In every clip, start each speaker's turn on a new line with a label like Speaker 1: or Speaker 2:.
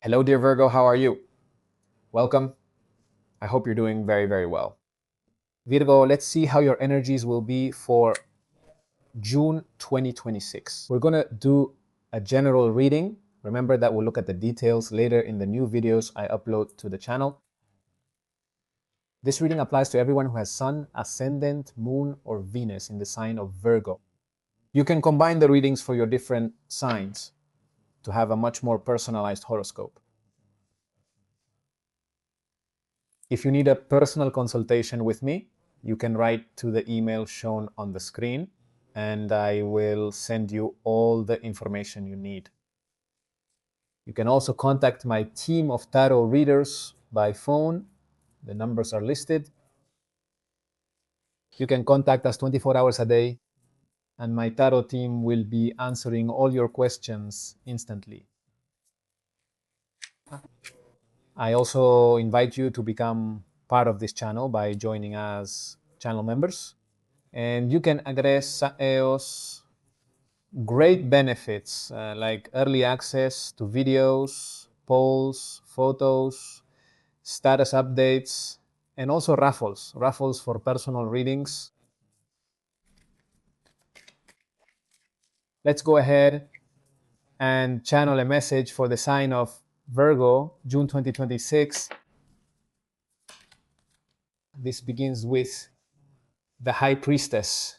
Speaker 1: Hello, dear Virgo, how are you? Welcome. I hope you're doing very, very well. Virgo, let's see how your energies will be for June 2026. We're going to do a general reading. Remember that we'll look at the details later in the new videos I upload to the channel. This reading applies to everyone who has Sun, Ascendant, Moon, or Venus in the sign of Virgo. You can combine the readings for your different signs to have a much more personalized horoscope. If you need a personal consultation with me, you can write to the email shown on the screen, and I will send you all the information you need. You can also contact my team of tarot readers by phone. The numbers are listed. You can contact us 24 hours a day, and my tarot team will be answering all your questions instantly. I also invite you to become part of this channel by joining as channel members. And you can address EOS great benefits like early access to videos, polls, photos, status updates, and also raffles for personal readings. Let's go ahead and channel a message for the sign of Virgo, June 2026. This begins with the High Priestess.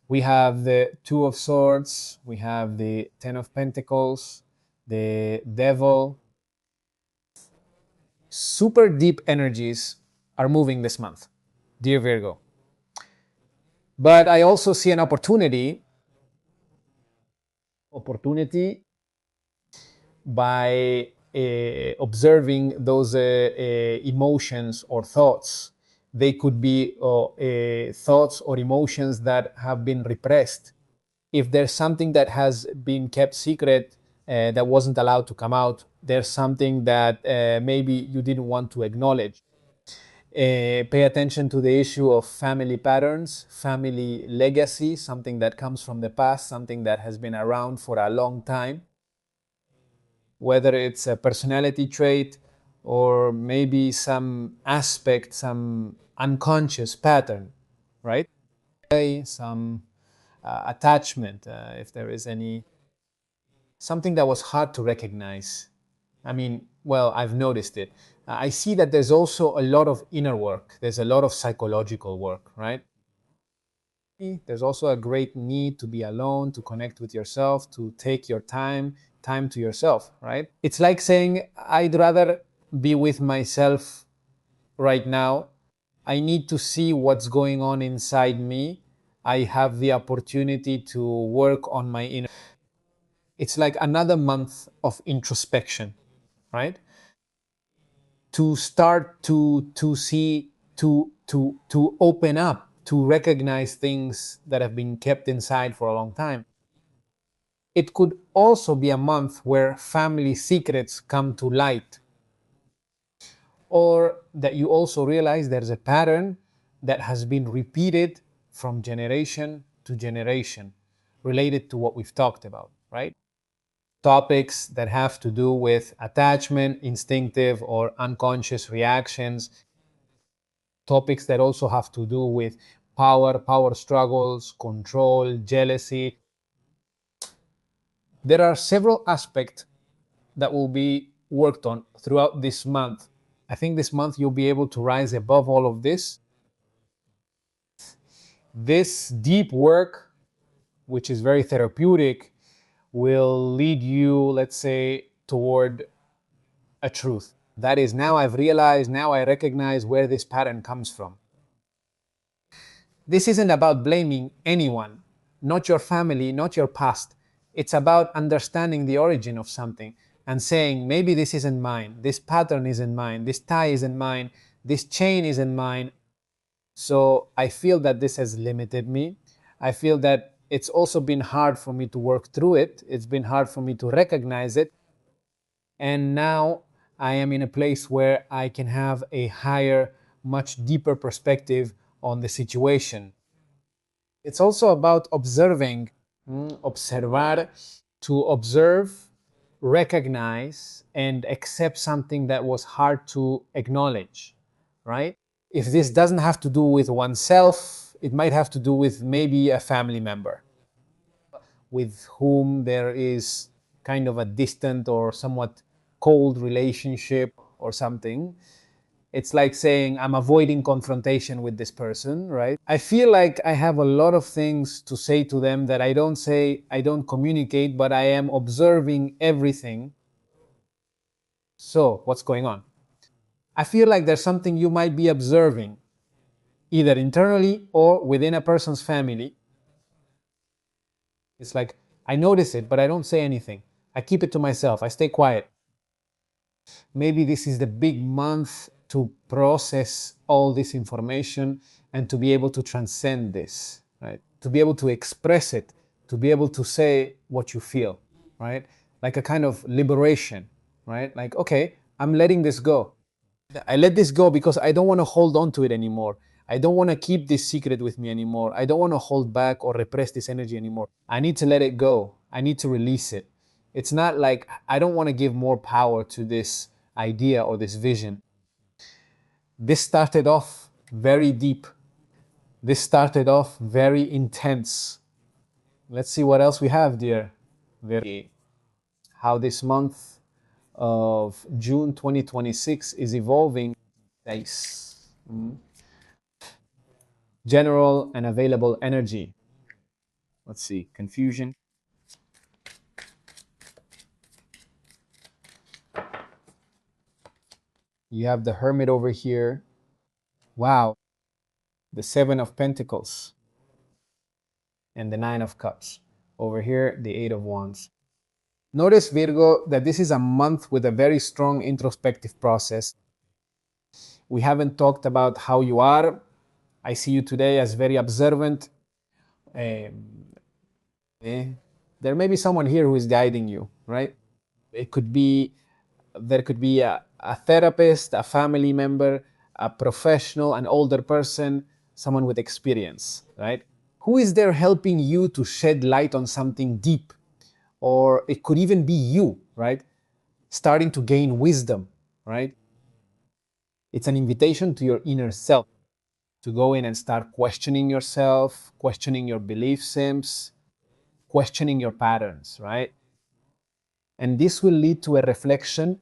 Speaker 1: We have the Two of Swords, we have the Ten of Pentacles, the Devil. Super deep energies are moving this month, dear Virgo. But I also see an opportunity by observing those emotions or thoughts. They could be thoughts or emotions that have been repressed. If there's something that has been kept secret that wasn't allowed to come out, there's something that maybe you didn't want to acknowledge. Pay attention to the issue of family patterns, family legacy, something that comes from the past, something that has been around for a long time, whether it's a personality trait or maybe some aspect, some unconscious pattern, right? Some attachment, if there is any, something that was hard to recognize. I mean, well, I've noticed it. I see that there's also a lot of inner work. There's a lot of psychological work, right? There's also a great need to be alone, to connect with yourself, to take your time to yourself, right? It's like saying, I'd rather be with myself right now. I need to see what's going on inside me. I have the opportunity to work on my inner. It's like another month of introspection, right? To start to see, to open up, to recognize things that have been kept inside for a long time. It could also be a month where family secrets come to light, or that you also realize there's a pattern that has been repeated from generation to generation related to what we've talked about, right? Topics that have to do with attachment, instinctive or unconscious reactions, topics that also have to do with power struggles, control, jealousy. There are several aspects that will be worked on throughout this month. I think this month you'll be able to rise above all of this. This deep work, which is very therapeutic, will lead you, let's say, toward a truth. That is, now I've realized, now I recognize where this pattern comes from. This isn't about blaming anyone, not your family, not your past. It's about understanding the origin of something and saying, maybe this isn't mine, this pattern isn't mine, this tie isn't mine, this chain isn't mine. So I feel that this has limited me. I feel that it's also been hard for me to work through it. It's been hard for me to recognize it. And now I am in a place where I can have a higher, much deeper perspective on the situation. It's also about observing, observar, to observe recognize and accept something that was hard to acknowledge, right? If this doesn't have to do with oneself, it might have to do with maybe a family member with whom there is kind of a distant or somewhat cold relationship or something. It's like saying, I'm avoiding confrontation with this person, right? I feel like I have a lot of things to say to them that I don't say, I don't communicate, but I am observing everything. So, what's going on? I feel like there's something you might be observing, either internally or within a person's family. It's like, I notice it, but I don't say anything. I keep it to myself. I stay quiet. Maybe this is the big month to process all this information and to be able to transcend this, right? To be able to express it, to be able to say what you feel, right? Like a kind of liberation, right? Like, okay, I'm letting this go. I let this go because I don't want to hold on to it anymore. I don't want to keep this secret with me anymore. I don't want to hold back or repress this energy anymore. I need to let it go. I need to release it. It's not like I don't want to give more power to this idea or this vision. This started off very deep. This started off very intense. Let's see what else we have, dear. How this month of June 2026 is evolving. Nice. General and available energy. Let's see, confusion. You have the Hermit over here. Wow. The Seven of Pentacles and the Nine of Cups. Over here, the Eight of Wands. Notice, Virgo, that this is a month with a very strong introspective process. We haven't talked about how you are. I see you today as very observant. Um, there may be someone here who is guiding you, right? It could be, there could be a therapist, a family member, a professional, an older person, someone with experience, right? Who is there helping you to shed light on something deep? Or it could even be you, right? Starting to gain wisdom, right? It's an invitation to your inner self to go in and start questioning yourself, questioning your belief systems, questioning your patterns, right? And this will lead to a reflection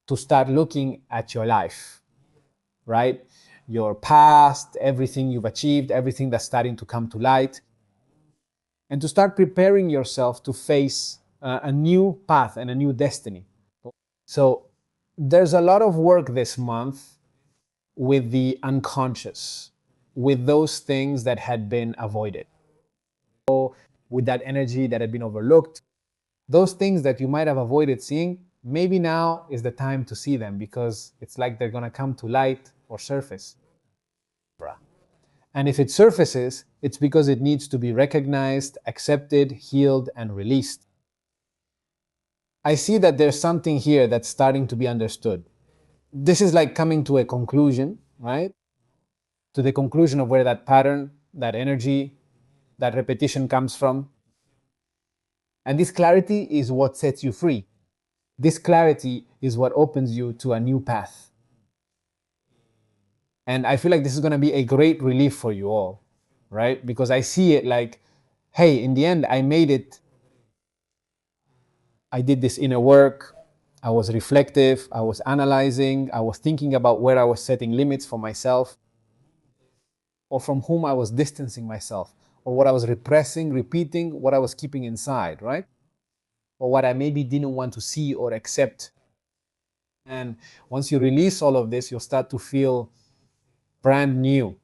Speaker 1: to start looking at your life, right? Your past, everything you've achieved, everything that's starting to come to light, and to start preparing yourself to face a new path and a new destiny. So there's a lot of work this month with the unconscious, with those things that had been avoided, with that energy that had been overlooked. Those things that you might have avoided seeing, maybe now is the time to see them because it's like they're going to come to light or surface. And if it surfaces, it's because it needs to be recognized, accepted, healed, and released. I see that there's something here that's starting to be understood. This is like coming to a conclusion, right? To the conclusion of where that pattern, that energy, that repetition comes from. And this clarity is what sets you free. This clarity is what opens you to a new path. And I feel like this is going to be a great relief for you all, right? Because I see it like, hey, in the end, I made it. I did this inner work. I was reflective. I was analyzing. I was thinking about where I was setting limits for myself or from whom I was distancing myself or what I was repressing, repeating, what I was keeping inside, right? Or what I maybe didn't want to see or accept. And once you release all of this, you'll start to feel brand new.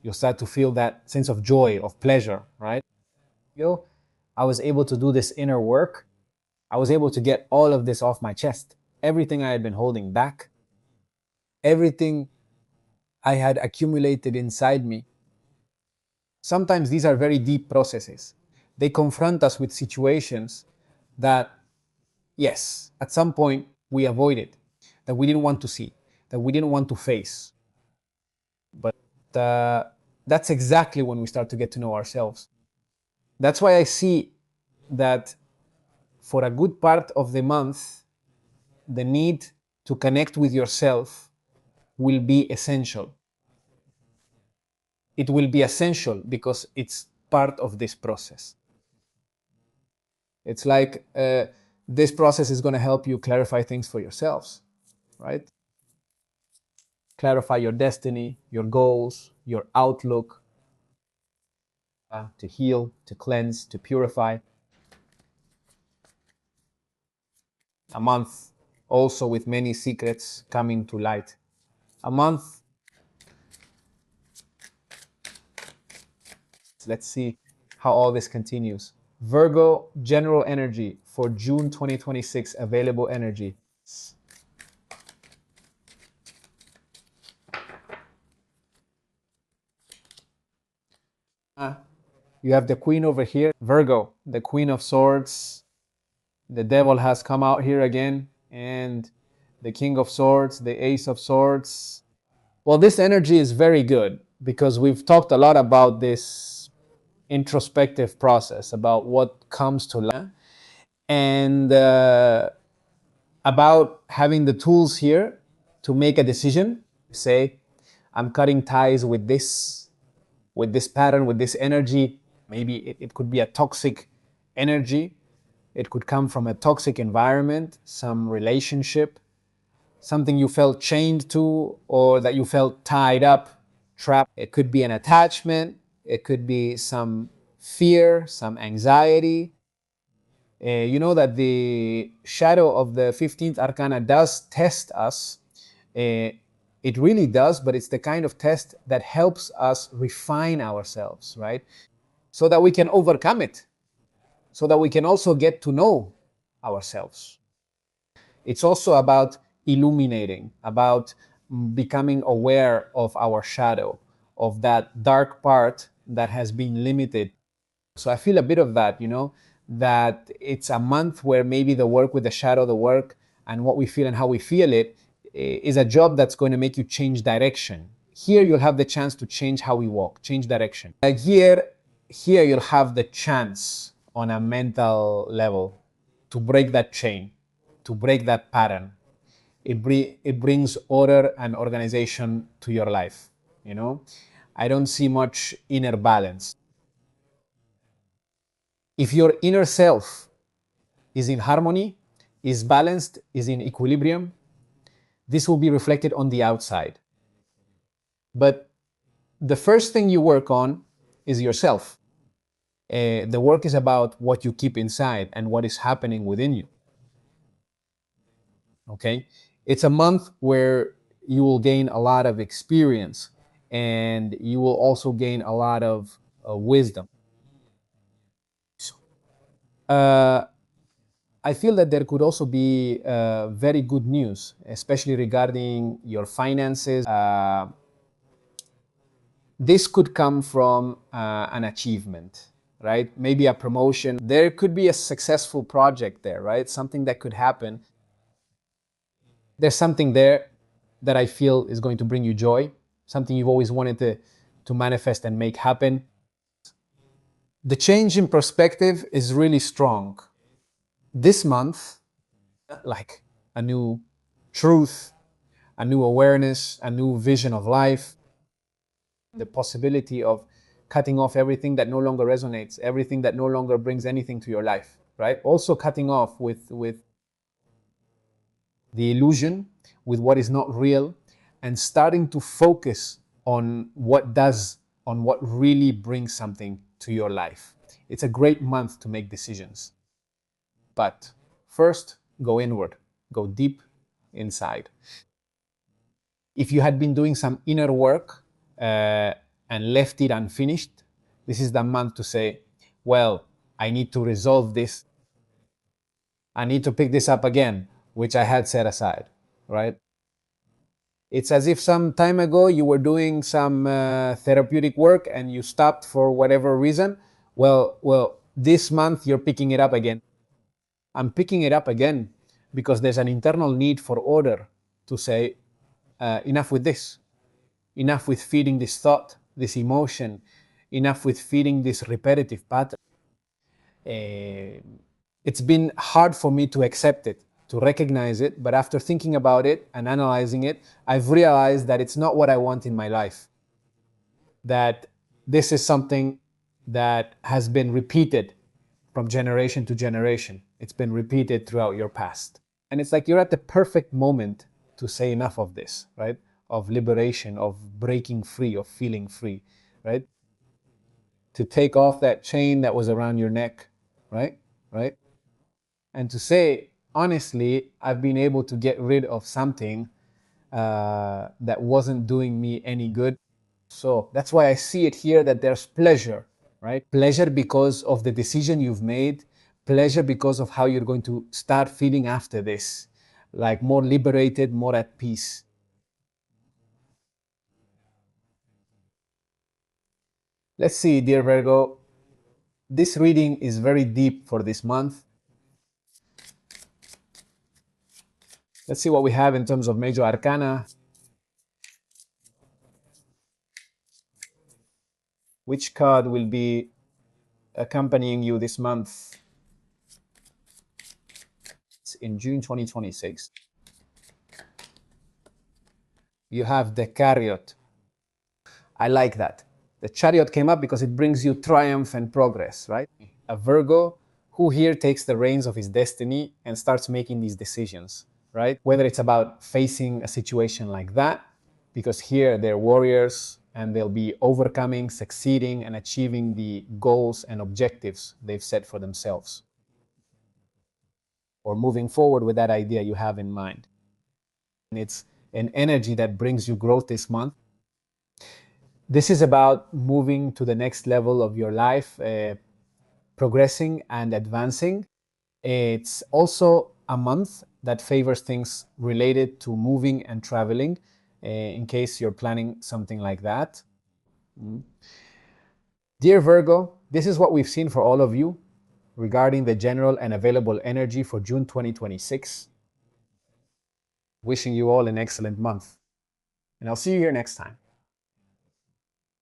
Speaker 1: You'll start to feel that sense of joy, of pleasure, right? I was able to do this inner work. I was able to get all of this off my chest. Everything I had been holding back, everything I had accumulated inside me. Sometimes these are very deep processes. They confront us with situations that, yes, at some point we avoided, that we didn't want to see, that we didn't want to face. But that's exactly when we start to get to know ourselves. That's why I see that for a good part of the month, the need to connect with yourself will be essential. It will be essential because it's part of this process. It's like this process is going to help you clarify things for yourselves, right? Clarify your destiny, your goals, your outlook, to heal, to cleanse, to purify. A month also with many secrets coming to light. A month, let's see how all this continues. Virgo general energy for June 2026, available energy. You have the Queen over here, Virgo, the Queen of Swords. The Devil has come out here again, and the King of Swords, the Ace of Swords. Well, this energy is very good because we've talked a lot about this introspective process, about what comes to life, and about having the tools here to make a decision. Say, I'm cutting ties with this pattern, with this energy. Maybe it could be a toxic energy. It could come from a toxic environment, some relationship, something you felt chained to or that you felt tied up, trapped. It could be an attachment. It could be some fear, some anxiety. You know that the shadow of the 15th Arcana does test us. It really does, but it's the kind of test that helps us refine ourselves, right? So that we can overcome it, so that we can also get to know ourselves. It's also about illuminating, about becoming aware of our shadow, of that dark part that has been limited. So I feel a bit of that, that it's a month where maybe the work with the shadow, the work and what we feel and how we feel it is a job that's going to make you change direction. Here you'll have the chance to change how we walk, change direction. Here you'll have the chance on a mental level to break that chain, to break that pattern. It brings order and organization to your life. I don't see much inner balance. If your inner self is in harmony, is balanced, is in equilibrium, this will be reflected on the outside. But the first thing you work on is yourself. The work is about what you keep inside and what is happening within you. Okay? It's a month where you will gain a lot of experience and you will also gain a lot of wisdom. Uh, I feel that there could also be very good news, especially regarding your finances. This could come from an achievement, right? Maybe a promotion. There could be a successful project there, right? Something that could happen. There's something there that I feel is going to bring you joy, something you've always wanted to manifest and make happen. The change in perspective is really strong. This month, like a new truth, a new awareness, a new vision of life, the possibility of cutting off everything that no longer resonates, everything that no longer brings anything to your life, right? Also cutting off with the illusion, with what is not real, and starting to focus on what does, on what really brings something to your life. It's a great month to make decisions. But first, go inward, go deep inside. If you had been doing some inner work and left it unfinished, this is the month to say, well, I need to resolve this. I need to pick this up again, which I had set aside, right? It's as if some time ago you were doing some therapeutic work and you stopped for whatever reason. Well, this month you're picking it up again. I'm picking it up again because there's an internal need for order to say, enough with this. Enough with feeding this thought, this emotion, enough with feeding this repetitive pattern. Uh, It's been hard for me to accept it, to recognize it, but after thinking about it and analyzing it, I've realized that it's not what I want in my life. That this is something that has been repeated from generation to generation. It's been repeated throughout your past. And it's like you're at the perfect moment to say enough of this, right? Of liberation, of breaking free, of feeling free, right? To take off that chain that was around your neck, right? Right? And to say, honestly, I've been able to get rid of something that wasn't doing me any good. So that's why I see it here that there's pleasure, right? Pleasure because of the decision you've made, pleasure because of how you're going to start feeling after this, like more liberated, more at peace. Let's see, dear Virgo, this reading is very deep for this month. Let's see what we have in terms of major arcana. Which card will be accompanying you this month? It's in June 2026. You have the Chariot. I like that. The Chariot came up because it brings you triumph and progress, right? A Virgo who here takes the reins of his destiny and starts making these decisions, right? Whether it's about facing a situation like that, because here they're warriors and they'll be overcoming, succeeding, and achieving the goals and objectives they've set for themselves, or moving forward with that idea you have in mind. And it's an energy that brings you growth this month. This is about moving to the next level of your life, progressing and advancing. It's also a month that favors things related to moving and traveling, in case you're planning something like that. Mm. Dear Virgo, this is what we've seen for all of you regarding the general and available energy for June 2026. Wishing you all an excellent month. And I'll see you here next time.